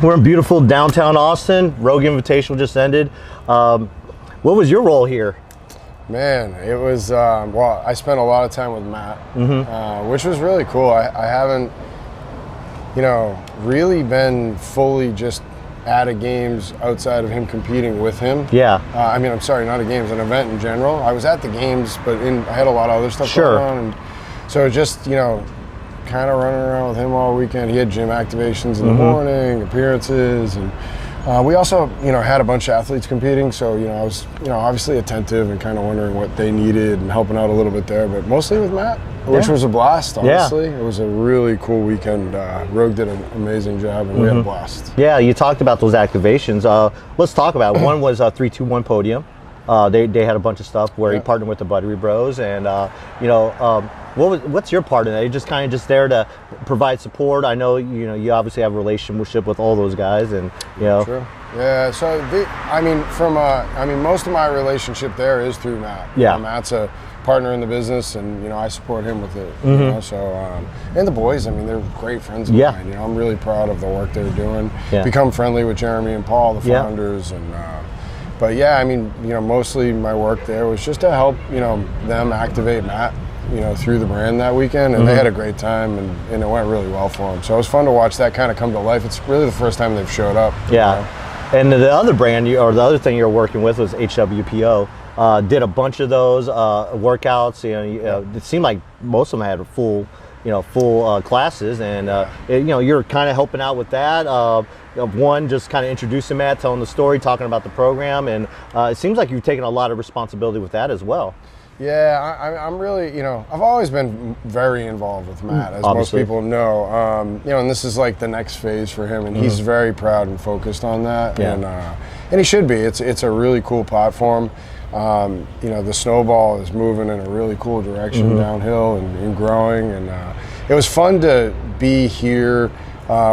We're in beautiful downtown Austin. Rogue Invitational just ended. What was your role here? Man, it was, well, I spent a lot of time with Matt, which was really cool. I haven't, really been fully just at a games outside of him competing with him. Yeah. I'm sorry, not a games, an event in general. I was at the games, but I had a lot of other stuff going on. And so just, kind of running around with him all weekend. He had gym activations in the morning, appearances, and we also, had a bunch of athletes competing. So, I was, obviously attentive and kind of wondering what they needed and helping out a little bit there, but mostly with Matt, which was a blast, honestly. It was a really cool weekend. Rogue did an amazing job, and we had a blast. Yeah, you talked about those activations. Let's talk about it. One was a 3-2-1 podium. They had a bunch of stuff where he partnered with the Buttery Bros, and what's your part in that? You're just kind of there to provide support. I know you obviously have a relationship with all those guys, and True. Yeah. So most of my relationship there is through Matt. Yeah. Matt's a partner in the business, and I support him with it. So and the boys, they're great friends of mine. I'm really proud of the work they're doing. Yeah. Become friendly with Jeremy and Paul, the founders, and. But yeah, mostly my work there was just to help, them activate Matt, through the brand that weekend, and they had a great time, and it went really well for them. So it was fun to watch that kind of come to life. It's really the first time they've showed up. Yeah, and the other brand, or the other thing you're working with was HWPO. Did a bunch of those workouts. It seemed like most of them had a full classes, and you're kind of helping out with that. One, just kind of introducing Matt, telling the story, talking about the program, and it seems like you've taken a lot of responsibility with that as well. Yeah, I'm really, I've always been very involved with Matt, as Obviously. most people know. And this is like the next phase for him, and he's very proud and focused on that. Yeah. And he should be. It's a really cool platform. The snowball is moving in a really cool direction downhill and growing, and it was fun to be here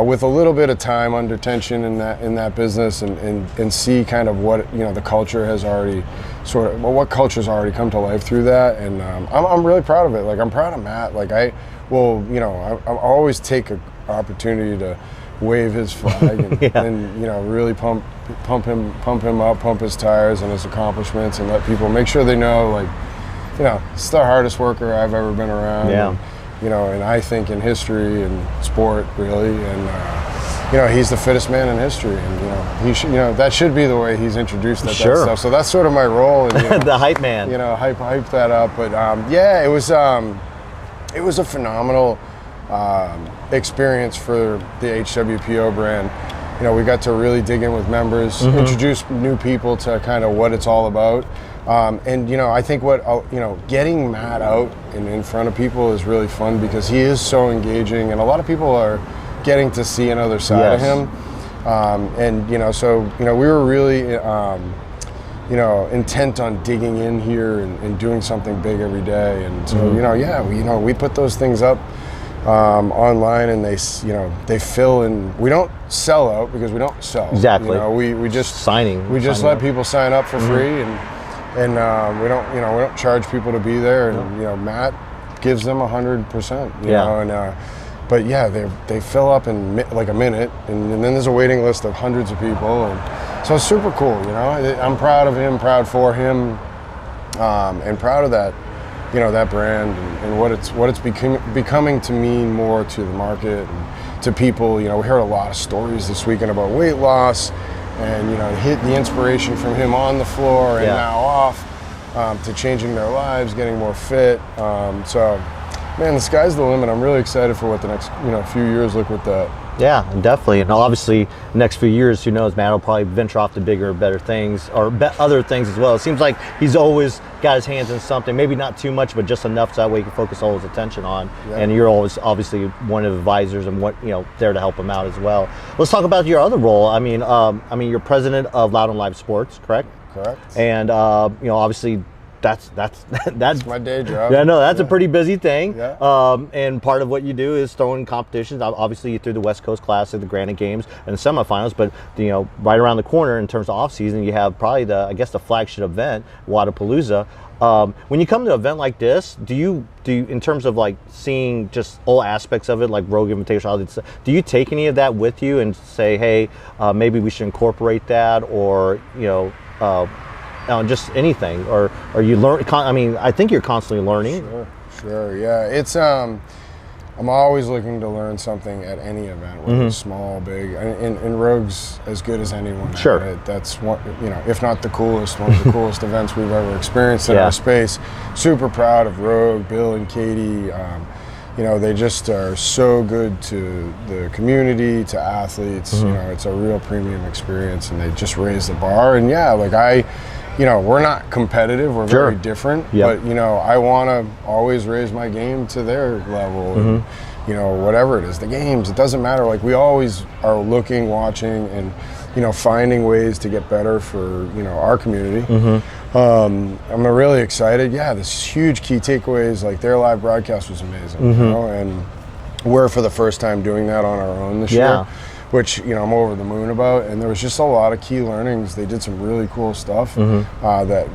with a little bit of time under tension in that business, and see kind of what the culture has already what culture's already come to life through that, and I'm really proud of it. Like, I'm proud of Matt. Like, I always take an opportunity to wave his flag and really pump him up, pump his tires and his accomplishments, and let people make sure they know, it's the hardest worker I've ever been around. Yeah. And I think in history and sport, really, and he's the fittest man in history, and he should, that should be the way he's introduced that stuff. So that's sort of my role, and, the hype man. Hype that up. But it was a phenomenal experience for the HWPO brand. We got to really dig in with members, introduce new people to kind of what it's all about. And I think getting Matt out and in front of people is really fun, because he is so engaging, and a lot of people are getting to see another side of him. We were really intent on digging in here and doing something big every day. And so we put those things up online, and they fill in. We don't sell out because we don't sell. Exactly. We just let people sign up for free, and we don't charge people to be there, and Matt gives them 100%. But they fill up in like a minute, and then there's a waiting list of hundreds of people, and so it's super cool. I'm proud of him, proud for him, and proud of that. That brand and what it's becoming to mean more to the market and to people. We heard a lot of stories this weekend about weight loss, and hit the inspiration from him on the floor and now off, to changing their lives, getting more fit. Man, the sky's the limit. I'm really excited for what the next few years look with that. Yeah, definitely. And obviously, the next few years, who knows, Matt will probably venture off to bigger, better things, or other things as well. It seems like he's always got his hands in something, maybe not too much, but just enough so that way he can focus all his attention on. Yeah. And you're always obviously one of the advisors and there to help him out as well. Let's talk about your other role. You're president of Loudoun Live Sports, correct? Correct. And obviously, that's my day job. Yeah, no, that's a pretty busy thing. Yeah. And part of what you do is throwing competitions. Obviously, you threw the West Coast Classic, the Granite Games, and the semifinals. But right around the corner in terms of off season, you have probably the flagship event, Wodapalooza. When you come to an event like this, do you in terms of like seeing just all aspects of it, like Rogue Invitational, do you take any of that with you and say, hey, maybe we should incorporate that, or just anything, or you learn? I mean, I think you're constantly learning. Sure, yeah. It's I'm always looking to learn something at any event, whether it's small, big, and Rogue's as good as anyone. Sure. That's one, if not the coolest, one of the coolest events we've ever experienced in our space. Super proud of Rogue, Bill and Katie. They just are so good to the community, to athletes. It's a real premium experience, and they just raise the bar. And we're not competitive, we're very different, but I want to always raise my game to their level, and whatever it is, the games, it doesn't matter. Like, we always are looking, watching, and finding ways to get better for our community. I'm really excited. This huge key takeaways, like their live broadcast was amazing, and we're for the first time doing that on our own this year, which I'm over the moon about. And there was just a lot of key learnings. They did some really cool stuff that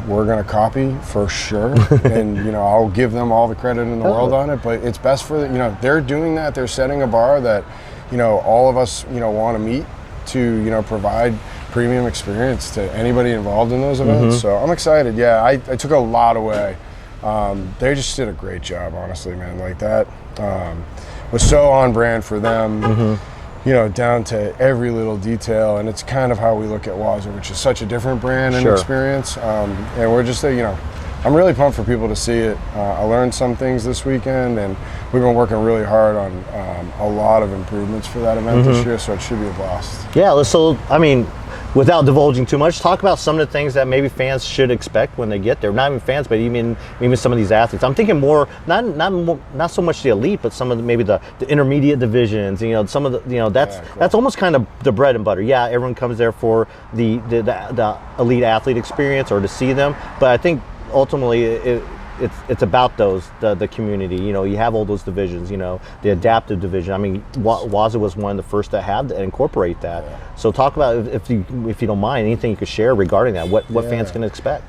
we're going to copy for sure. And I'll give them all the credit in the world on it. But it's best for they're doing that. They're setting a bar that all of us want to meet to provide premium experience to anybody involved in those events. So I'm excited. I took a lot away. They just did a great job, honestly, man. Like, that was so on brand for them. Down to every little detail, and it's kind of how we look at Wazoo, which is such a different brand and experience. And we're just, I'm really pumped for people to see it. I learned some things this weekend, and we've been working really hard on a lot of improvements for that event this year, so it should be a blast. Yeah, so, I mean, without divulging too much, talk about some of the things that maybe fans should expect when they get there. Not even fans, but even some of these athletes. I'm thinking more, not so much the elite, but some of maybe the intermediate divisions. Some of the that's almost kind of the bread and butter. Yeah, everyone comes there for the elite athlete experience or to see them, but I think ultimately it's about the community. You have all those divisions. The adaptive division. I mean, Wazoo was one of the first to have and incorporate that. So talk about, if you don't mind, anything you could share regarding that. What fans can expect.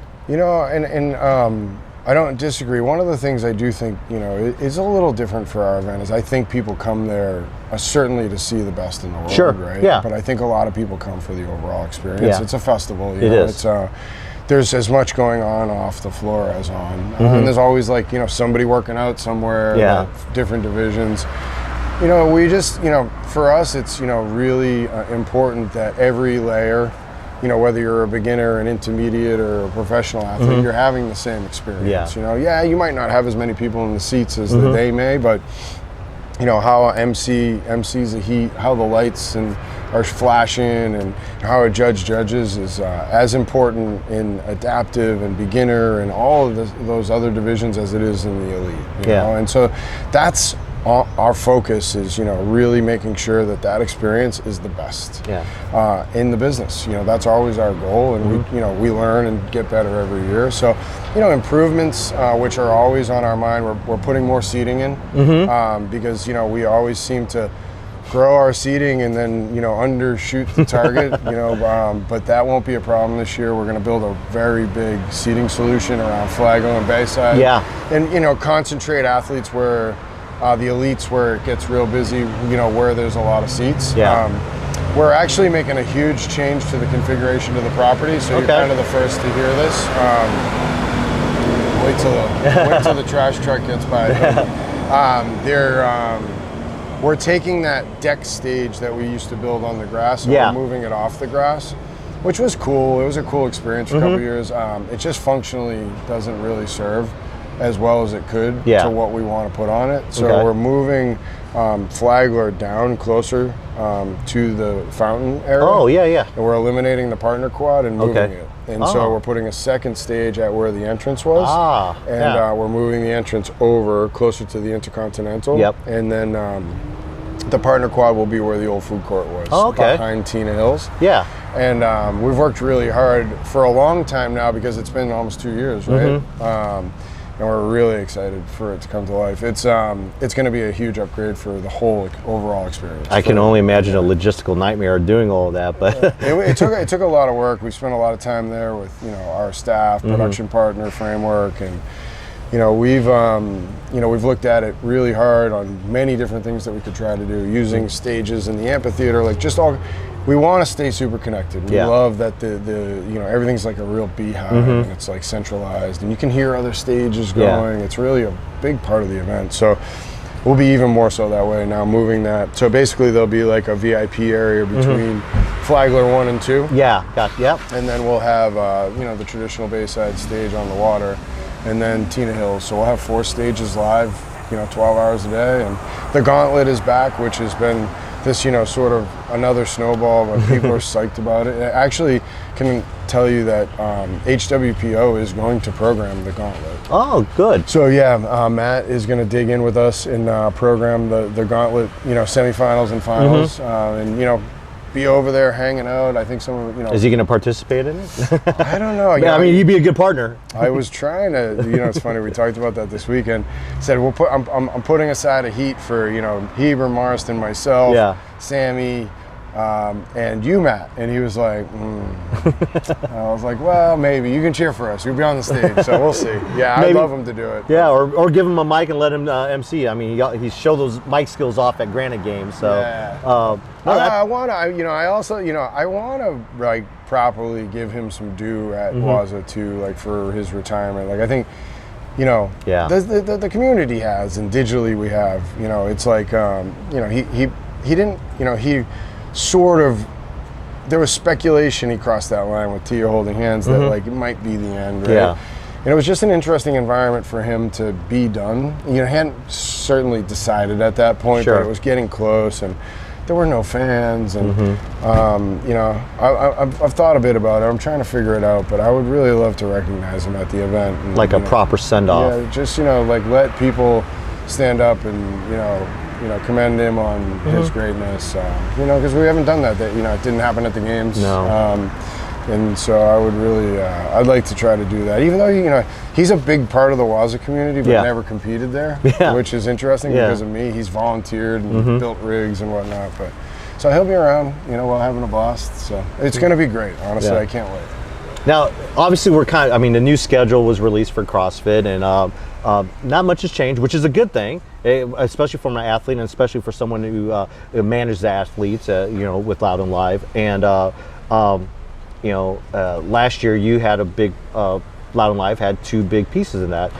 I don't disagree. One of the things I do think is a little different for our event is I think people come there certainly to see the best in the world, right? Yeah. But I think a lot of people come for the overall experience. Yeah. It's a festival. It is. There's as much going on off the floor as on. And there's always somebody working out somewhere, different divisions. We just, for us, it's, really important that every layer, whether you're a beginner, an intermediate, or a professional athlete, you're having the same experience. You might not have as many people in the seats as they may, but how MCs the heat, how the lights are flashing, and how a judge judges is as important in adaptive and beginner and all of those other divisions as it is in the elite. And so that's our focus is really making sure that experience is the best in the business. That's always our goal, and we learn and get better every year. So improvements which are always on our mind. We're putting more seating in because we always seem to grow our seating and then undershoot the target. But that won't be a problem this year. We're going to build a very big seating solution around Flaggo and Bayside. And concentrate athletes where the elites, where it gets real busy, where there's a lot of seats. We're actually making a huge change to the configuration of the property, so you're kind of the first to hear this. Wait till the trash truck gets by. We're taking that deck stage that we used to build on the grass, and we're moving it off the grass, which was cool. It was a cool experience for a couple years. It just functionally doesn't really serve as well as it could to what we want to put on it. So we're moving Flagler down closer to the fountain area. And we're eliminating the partner quad and moving it. And so we're putting a second stage at where the entrance was. We're moving the entrance over closer to the Intercontinental. And then The partner quad will be where the old food court was, behind Tina Hills. Yeah. And we've worked really hard for a long time now because it's been almost 2 years, right? And we're really excited for it to come to life. It's going to be a huge upgrade for the whole overall experience. I can only imagine a logistical nightmare doing all of that, but it took a lot of work. We spent a lot of time there with our staff, production partner, framework, and we've looked at it really hard on many different things that we could try to do, using stages in the amphitheater, we want to stay super connected. We love that the everything's like a real beehive, and it's like centralized, and you can hear other stages going. It's really a big part of the event. So we'll be even more so that way now, moving that. So basically there'll be like a VIP area between Flagler 1 and 2. And then we'll have the traditional Bayside stage on the water, and then Tina Hills. So we'll have 4 stages live, 12 hours a day, and the Gauntlet is back, which has been this, sort of another snowball, but people are psyched about it. I actually can tell you that HWPO is going to program the Gauntlet. Oh, good. So Matt is going to dig in with us and program the Gauntlet, semifinals and finals, and be over there hanging out. I think some of Is he going to participate in it? I don't know. I mean, you'd be a good partner. I was trying to. It's funny. We talked about that this weekend. Said I'm putting aside a heat for Heber, Marston, myself, Sammy, and you, Matt. And he was like, I was like, well, maybe you can cheer for us. You'll be on the stage, so we'll see. Yeah, I'd love him to do it. Yeah, or give him a mic and let him MC. I mean, he showed those mic skills off at Granite Games. So I want to like properly give him some due at Waza too, like for his retirement. Like I think, the community has, and digitally we have. It's like he didn't. He sort of. There was speculation he crossed that line with Tia holding hands that like it might be the end, right? Yeah. And it was just an interesting environment for him to be done. He hadn't certainly decided at that point, but it was getting close, and there were no fans, and I've thought a bit about it. I'm trying to figure it out, but I would really love to recognize him at the event, and, like a proper send-off. Yeah, just like let people stand up and commend him on his greatness. Because we haven't done that. It didn't happen at the games. No. And so I would really, I'd like to try to do that. Even though, he's a big part of the Waza community, but never competed there, which is interesting because of me. He's volunteered and built rigs and whatnot. But so he'll be around, while having a blast. So it's going to be great. Honestly, I can't wait. Now, obviously, the new schedule was released for CrossFit, and not much has changed, which is a good thing, especially for my athlete, and especially for someone who manages athletes, with Loudoun Live. And last year you had a big Loudoun Live had 2 big pieces in that,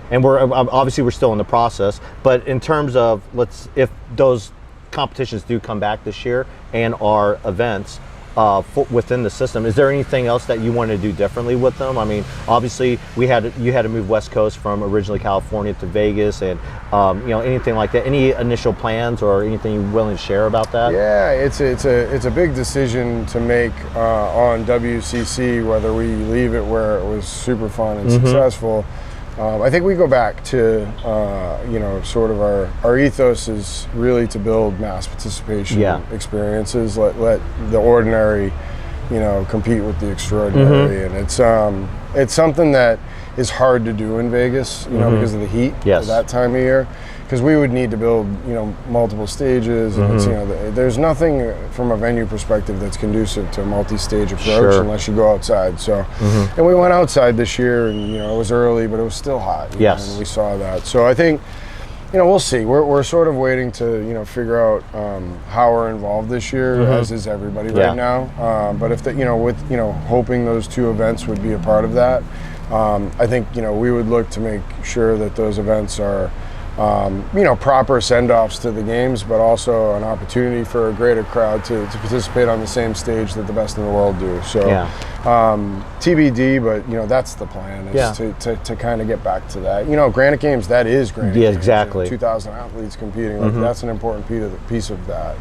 and we're still in the process. But in terms of if those competitions do come back this year and our events within the system, is there anything else that you want to do differently with them? I mean, obviously you had to move West Coast from originally California to Vegas, and anything like that. Any initial plans or anything you're willing to share about that? Yeah, it's a big decision to make on WCC, whether we leave it where it was super fun and successful. I think we go back to sort of our ethos is really to build mass participation experiences. Let the ordinary, compete with the extraordinary, and it's something that is hard to do in Vegas, because of the heat at that time of year. Because we would need to build, multiple stages, and it's, there's nothing from a venue perspective that's conducive to a multi-stage approach unless you go outside. So, and we went outside this year, and it was early, but it was still hot. And we saw that. So I think, we'll see. We're sort of waiting to, figure out how we're involved this year, as is everybody right now. But if with hoping those 2 events would be a part of that, I think we would look to make sure that those events are. Proper send-offs to the games, but also an opportunity for a greater crowd to participate on the same stage that the best in the world do. So TBD, but that's the plan, is to kind of get back to that. Granite Games, that is Granite Games. Exactly. 2,000 athletes competing. That's an important piece of that.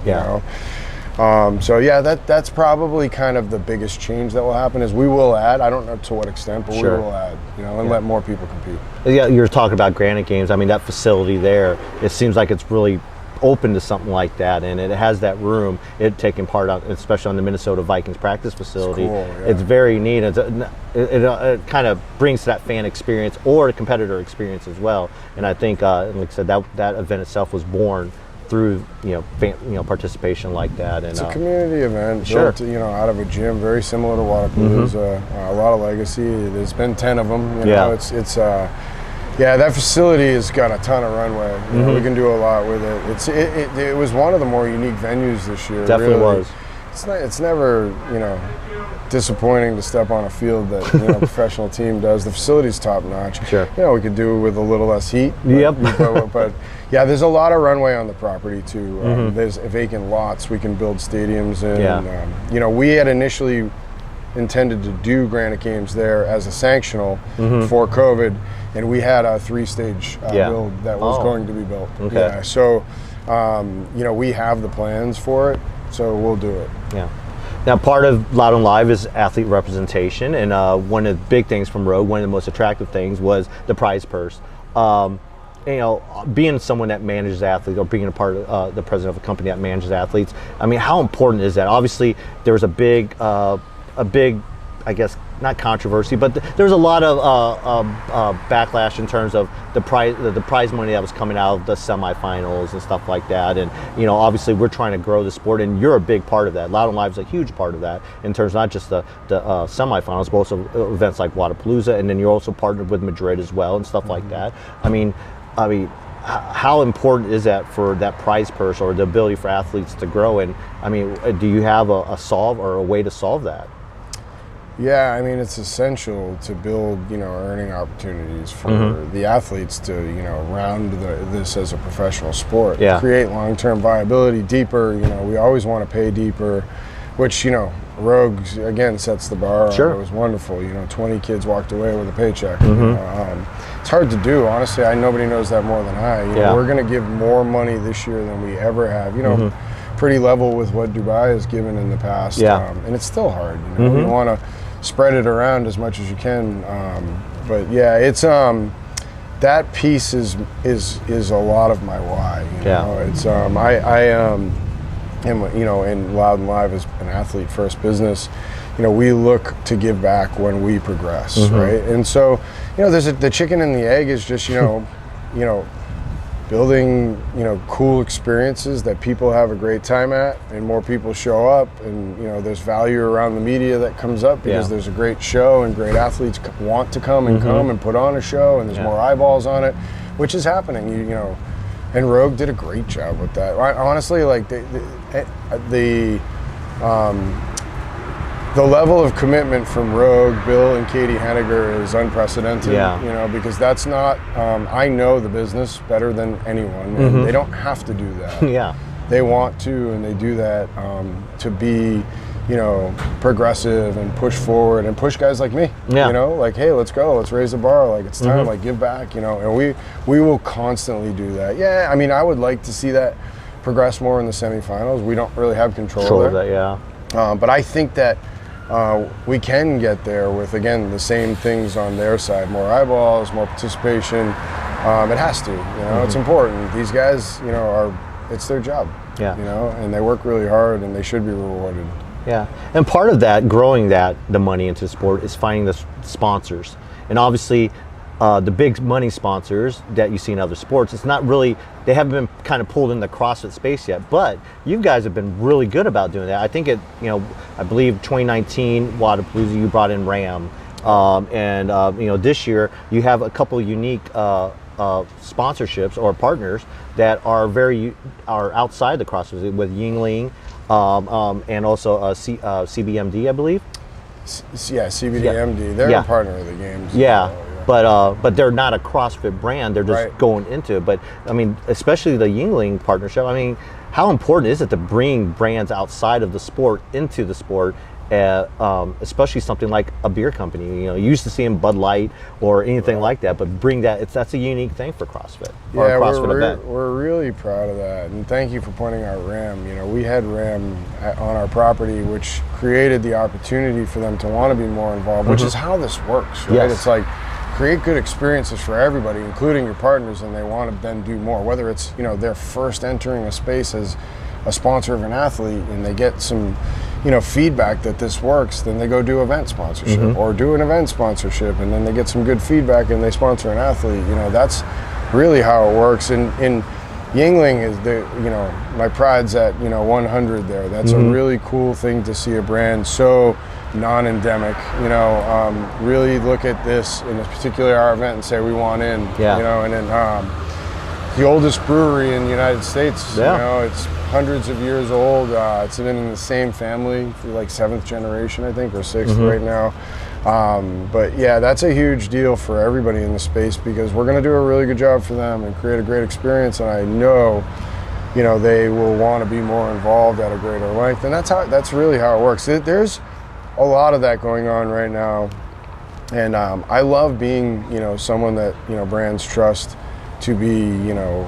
That's probably kind of the biggest change that will happen. Is we will add, I don't know to what extent, but we will add, and let more people compete. Yeah, you're talking about Granite Games. I mean, that facility there, it seems like it's really open to something like that, and it has that room. It taking part on, especially on the Minnesota Vikings practice facility. It's cool, yeah. It's very neat. It kind of brings that fan experience or a competitor experience as well. And I think, like I said, that event itself was born through participation like that. And it's a community event sure. built out of a gym, very similar to Wodapalooza. A lot of legacy. There's been 10 of them. Yeah, that facility has got a ton of runway. We can do a lot with it. It was one of the more unique venues this year. Definitely really. was. It's never disappointing to step on a field that a professional team does. The facility's top notch. Sure. We could do it with a little less heat. Yep. But yeah, there's a lot of runway on the property too. There's vacant lots we can build stadiums in. Yeah. We had initially intended to do Granite Games there as a sanctional before COVID, and we had a 3-stage build that was going to be built. Okay. Yeah. So we have the plans for it, so we'll do it. Yeah. Now, part of Loudoun Live is athlete representation, and one of the big things from Rogue, one of the most attractive things was the prize purse. Being someone that manages athletes, or being a part of the president of a company that manages athletes, I mean, how important is that? Obviously, there was a big, I guess, not controversy, but there was a lot of backlash in terms of the prize money that was coming out of the semifinals and stuff like that. And obviously we're trying to grow the sport, and you're a big part of that. Loudoun Live is a huge part of that in terms of not just the semifinals, but also events like Wodapalooza, and then you're also partnered with Madrid as well and stuff like that. I mean, how important is that for that prize purse or the ability for athletes to grow? And I mean, do you have a solve or a way to solve that? Yeah, I mean, it's essential to build, earning opportunities for the athletes to, round this as a professional sport. Yeah. Create long-term viability deeper. We always want to pay deeper, which, Rogue, again, sets the bar. Sure. It was wonderful. 20 kids walked away with a paycheck. It's hard to do, honestly. Nobody knows that more than I. We're going to give more money this year than we ever have. Pretty level with what Dubai has given in the past. Yeah. And it's still hard. You want to spread it around as much as you can, but yeah, it's that piece is a lot of my why. It's I am in Loudoun Live as an athlete first business. We look to give back when we progress, right? And so there's the chicken and the egg is just building cool experiences that people have a great time at, and more people show up, and there's value around the media that comes up because there's a great show and great athletes want to come and put on a show, and there's more eyeballs on it, which is happening. And Rogue did a great job with that. Honestly, like the level of commitment from Rogue, Bill, and Katie Henniger is unprecedented. Because that's not. I know the business better than anyone, and they don't have to do that. They want to, and they do that to be, progressive and push forward and push guys like me. Like, hey, let's go, let's raise the bar. Like, it's time. Like, give back. And we will constantly do that. Yeah, I mean, I would like to see that progress more in the semifinals. We don't really have control of that. But I think that. We can get there with, again, the same things on their side, more eyeballs, more participation. It has to, it's important. These guys, it's their job, and they work really hard, and they should be rewarded. Yeah, and part of that, growing the money into the sport is finding the sponsors. And obviously, the big money sponsors that you see in other sports, it's not really, they haven't been kind of pulled in the CrossFit space yet, but you guys have been really good about doing that. I think I believe 2019 Wodapalooza, you brought in RAM, and this year you have a couple of unique sponsorships or partners that are outside the CrossFit with Yingling, and also CBMD, I believe. CBDMD. They're a partner of the games. But they're not a CrossFit brand. They're just going into it. But I mean, especially the Yingling partnership. I mean, how important is it to bring brands outside of the sport into the sport? Especially something like a beer company. You used to see in Bud Light or anything like that, but bring that's a unique thing for CrossFit. Or a CrossFit event. We're really proud of that, and thank you for pointing out RAM. We had RAM on our property, which created the opportunity for them to want to be more involved, which is how this works, right? It's like create good experiences for everybody, including your partners, and they want to then do more. Whether it's, you know, they're first entering a space as a sponsor of an athlete and they get some, you know, feedback that this works, then they go do event sponsorship or do an event sponsorship, and then they get some good feedback and they sponsor an athlete. You know, that's really how it works. In Yuengling is the, you know, my pride's at, you know, 100 there. That's a really cool thing to see a brand so non-endemic, you know, really look at this, in particular our event, and say we want in, you know, and then the oldest brewery in the United States, you know, it's hundreds of years old. It's been in the same family for like 7th generation, I think, or 6th right now. But yeah, that's a huge deal for everybody in the space, because we're going to do a really good job for them and create a great experience. And I know, you know, they will want to be more involved at a greater length. And that's really how it works. There's a lot of that going on right now. And I love being, you know, someone that, you know, brands trust to be, you know,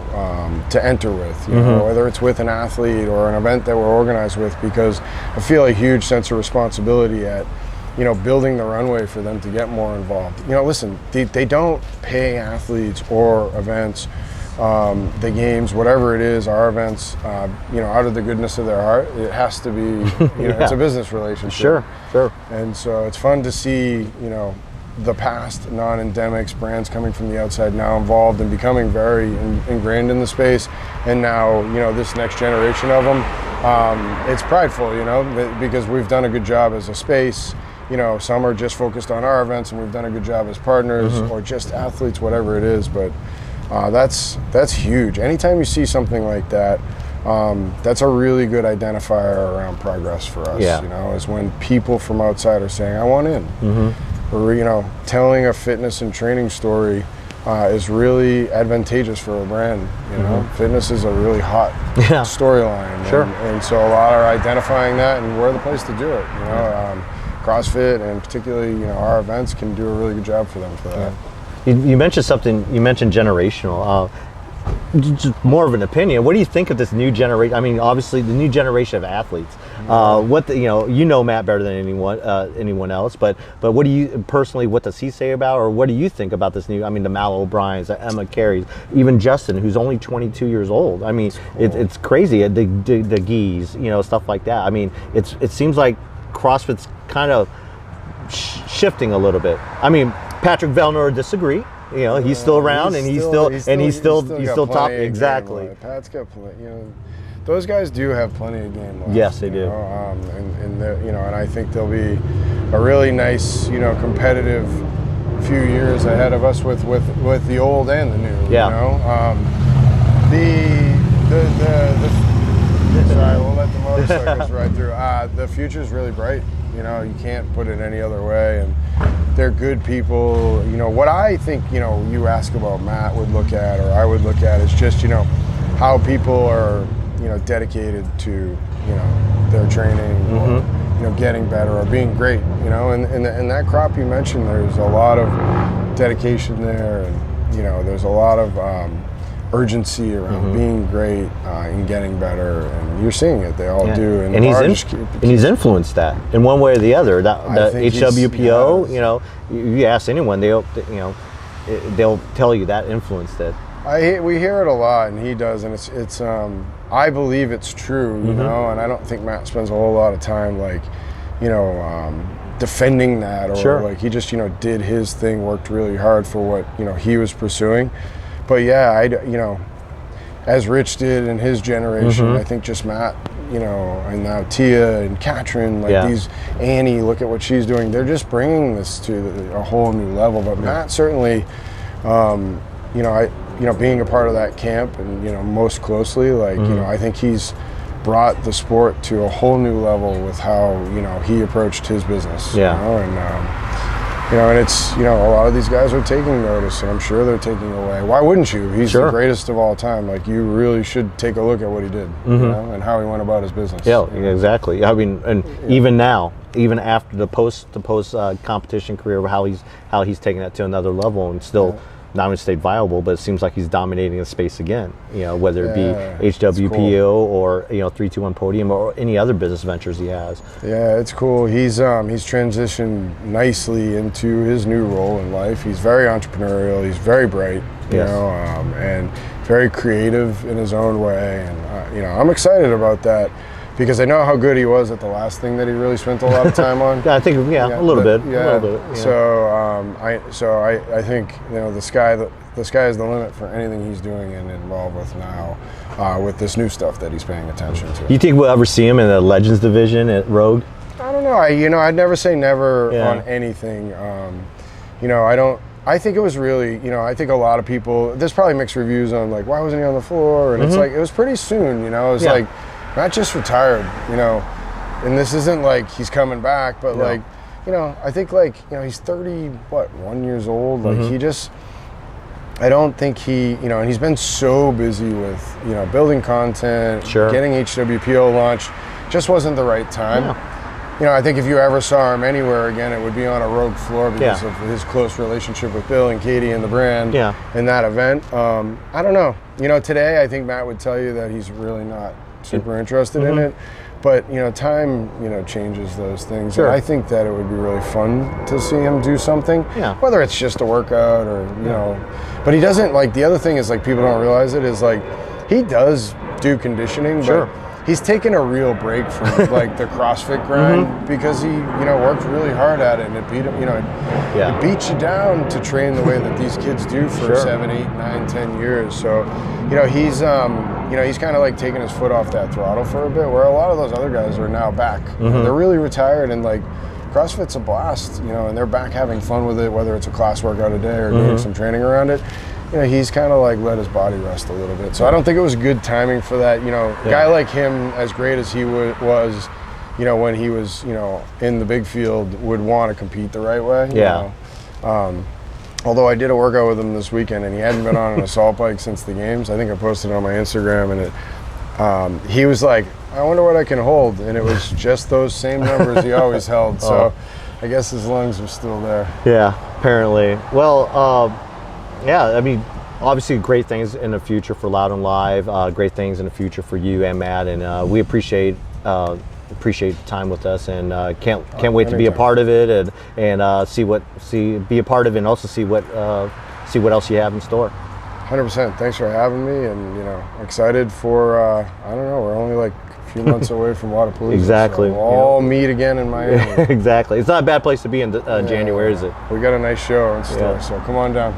to enter with, you know, whether it's with an athlete or an event that we're organized with, because I feel a huge sense of responsibility at, you know, building the runway for them to get more involved. You know, listen, they don't pay athletes or events, the games, whatever it is, our events, you know, out of the goodness of their heart. It has to be, you know, it's a business relationship. Sure. And so it's fun to see, you know, the past non-endemics, brands coming from the outside now involved and becoming very ingrained in the space. And now, you know, this next generation of them, it's prideful, you know, because we've done a good job as a space. You know, some are just focused on our events, and we've done a good job as partners or just athletes, whatever it is. But that's huge. Anytime you see something like that, that's a really good identifier around progress for us. You know, is when people from outside are saying, I want in. Or, you know, telling a fitness and training story is really advantageous for a brand. You know, fitness is a really hot storyline. And so a lot are identifying that, and we're the place to do it. You know, CrossFit and particularly, you know, our events can do a really good job for them for that. You mentioned something. You mentioned generational. Just more of an opinion. What do you think of this new generation? I mean, obviously the new generation of athletes. What the, you know Matt better than anyone else. But what do you personally? What does he say about, or what do you think about this new? I mean, the Mal O'Briens, the Emma Careys, even Justin, who's only 22 years old. I mean, it's crazy. The Gees, you know, stuff like that. I mean, it seems like CrossFit's kind of shifting a little bit. I mean, Patrick Vellner would disagree. You know, he's still around, and he's still top. Exactly. Pat's got plenty. You know, those guys do have plenty of game left. Yes, they do. And you know, and I think there'll be a really nice, you know, competitive few years ahead of us with the old and the new. You know, sorry, we'll let the motorcycles ride through. The future's really bright. You know, you can't put it any other way, and they're good people. You know, what I think, you know, you ask about Matt would look at, or I would look at, is just, you know, how people are, you know, dedicated to, you know, their training or, you know, getting better or being great, you know, and that crop you mentioned, there's a lot of dedication there, and, you know, there's a lot of urgency around being great and getting better, and you're seeing it. They all do, and he's influenced that in one way or the other. That HWPO, you know, you ask anyone, they'll tell you that influenced it. We hear it a lot, and he does, and it's I believe it's true, you know, and I don't think Matt spends a whole lot of time, like, you know, defending that, or like, he just, you know, did his thing, worked really hard for what, you know, he was pursuing. But yeah, you know, as Rich did in his generation, I think just Matt, you know, and now Tia and Katrin, like these, Annie, look at what she's doing. They're just bringing this to a whole new level. But Matt certainly, you know, being a part of that camp, and, you know, most closely, like, you know, I think he's brought the sport to a whole new level with how, you know, he approached his business. You know, and you know, and it's, you know, a lot of these guys are taking notice, and I'm sure they're taking away. Why wouldn't you? He's the greatest of all time. Like, you really should take a look at what he did, you know, and how he went about his business. Yeah, exactly. I mean, and even now, even after the post competition career, how he's taking that to another level, and still not only stayed viable, but it seems like he's dominating the space again. Whether it be HWPO cool. or 321 Podium or any other business ventures he has. Yeah, it's cool. He's transitioned nicely into his new role in life. He's very entrepreneurial. He's very bright, and very creative in his own way. And I'm excited about that, because I know how good he was at the last thing that he really spent a lot of time on. Yeah, I think a little bit. Yeah. A little bit. Yeah. So I think the sky is the limit for anything he's doing and involved with now, with this new stuff that he's paying attention to. You think we'll ever see him in the Legends division at Rogue? I don't know. I'd never say never on anything. I think it was really, I think a lot of people, there's probably mixed reviews on like, why wasn't he on the floor? And it's like, it was pretty soon, it was like, Matt just retired, and this isn't like he's coming back, but I think he's 1 years old. Like I don't think and he's been so busy with, building content, getting HWPO launched, just wasn't the right time. Yeah. I think if you ever saw him anywhere again, it would be on a Rogue floor because of his close relationship with Bill and Katie and the brand in that event. I don't know. Today I think Matt would tell you that he's really not super interested in it. But, time, changes those things. Sure. And I think that it would be really fun to see him do something. Yeah. Whether it's just a workout or, But he doesn't, the other thing is, people don't realize it, is, he does do conditioning, but he's taken a real break from, the CrossFit grind because he, worked really hard at it, and it beat him, it beats you down to train the way that these kids do for 7, 8, 9, 10 years. So, he's kind of taking his foot off that throttle for a bit, where a lot of those other guys are now back. They're really retired, and CrossFit's a blast, and they're back having fun with it, whether it's a class workout a day or doing some training around it. He's kind of let his body rest a little bit. So I don't think it was good timing for that. A guy like him, as great as he was, when he was, in the big field, would want to compete the right way. Although I did a workout with him this weekend, and he hadn't been on an assault bike since the games. I think I posted it on my Instagram, and he was like, I wonder what I can hold. And it was just those same numbers he always held. So I guess his lungs are still there. Yeah, apparently. Well, obviously great things in the future for Loudoun Live, great things in the future for you and Matt, and we appreciate the time with us, and can't wait to be a part of it, and be a part of it, and also see what else you have in store. 100%. Thanks for having me, and excited for I don't know, we're only a few months away from Wodapalooza. Exactly. So we'll all meet again in Miami. Exactly. It's not a bad place to be in January, is it? We got a nice show and stuff, so come on down.